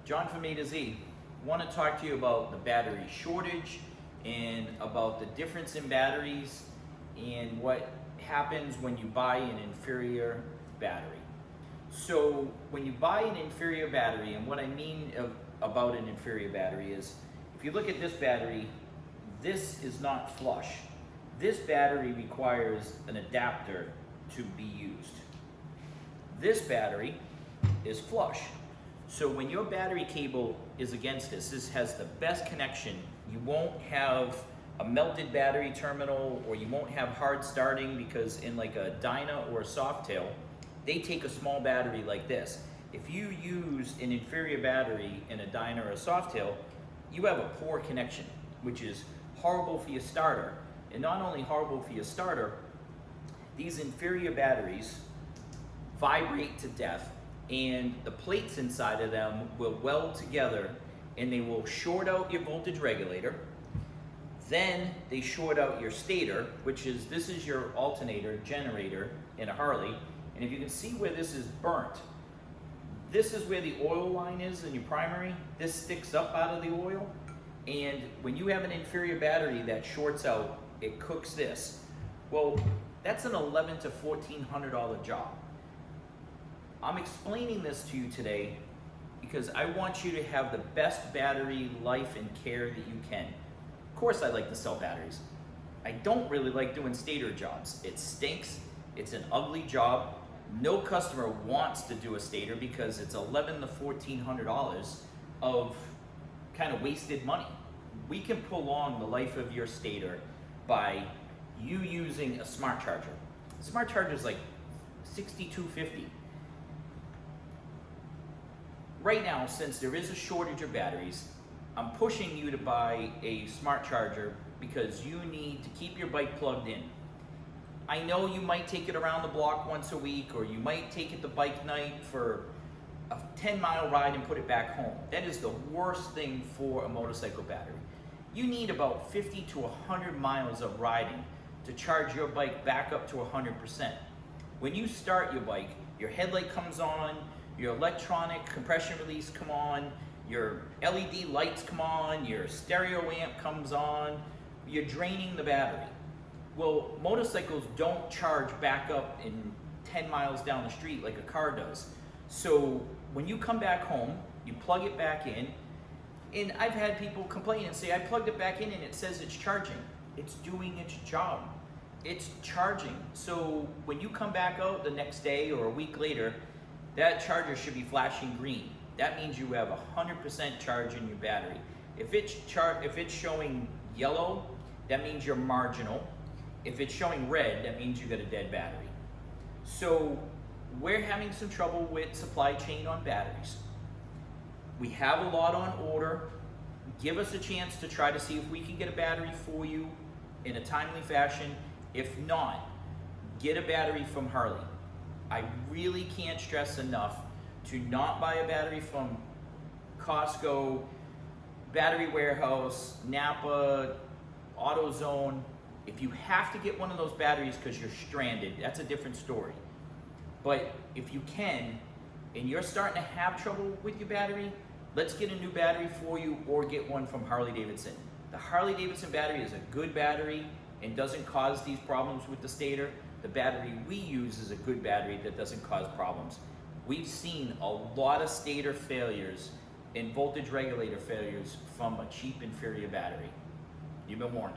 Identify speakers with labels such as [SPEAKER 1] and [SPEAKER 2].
[SPEAKER 1] John from A to Z. Want to talk to you about the battery shortage and about the difference in batteries and what happens when you buy an inferior battery. So when you buy an inferior battery, and what I mean about an inferior battery is, if you look at this battery, this is not flush. This battery requires an adapter to be used. This battery is flush. So when your battery cable is against this has the best connection. You won't have a melted battery terminal, or you won't have hard starting, because in like a Dyna or a Softail, they take a small battery like this. If you use an inferior battery in a Dyna or a Softail, you have a poor connection, which is horrible for your starter. And not only horrible for your starter, these inferior batteries vibrate to death, and the plates inside of them will weld together, and they will short out your voltage regulator. Then they short out your stator, which is, this is your alternator generator in a Harley. And if you can see where this is burnt, this is where the oil line is in your primary. This sticks up out of the oil. And when you have an inferior battery that shorts out, it cooks this. Well, that's an $1,100 to $1,400 job. I'm explaining this to you today because I want you to have the best battery life and care that you can. Of course, I like to sell batteries. I don't really like doing stator jobs. It stinks. It's an ugly job. No customer wants to do a stator because it's $1,100 to $1,400 of kind of wasted money. We can prolong the life of your stator by you using a smart charger. A smart charger is like $6,250. Right now, since there is a shortage of batteries, I'm pushing you to buy a smart charger because you need to keep your bike plugged in. I know you might take it around the block once a week, or you might take it to bike night for a 10-mile ride and put it back home. That is the worst thing for a motorcycle battery. You need about 50 to 100 miles of riding to charge your bike back up to 100%. When you start your bike, your headlight comes on, your electronic compression release come on, your LED lights come on, your stereo amp comes on, you're draining the battery. Well, motorcycles don't charge back up in 10 miles down the street like a car does. So when you come back home, you plug it back in, and I've had people complain and say, I plugged it back in and it says it's charging. It's doing its job. It's charging. So when you come back out the next day or a week later, that charger should be flashing green. That means you have 100% charge in your battery. If it's showing yellow, that means you're marginal. If it's showing red, that means you got a dead battery. So we're having some trouble with supply chain on batteries. We have a lot on order. Give us a chance to try to see if we can get a battery for you in a timely fashion. If not, get a battery from Harley. I really can't stress enough to not buy a battery from Costco, Battery Warehouse, Napa, AutoZone. If you have to get one of those batteries because you're stranded, that's a different story. But if you can, and you're starting to have trouble with your battery, let's get a new battery for you, or get one from Harley-Davidson. The Harley-Davidson battery is a good battery and doesn't cause these problems with the stator. The battery we use is a good battery that doesn't cause problems. We've seen a lot of stator failures and voltage regulator failures from a cheap inferior battery. You've been warned.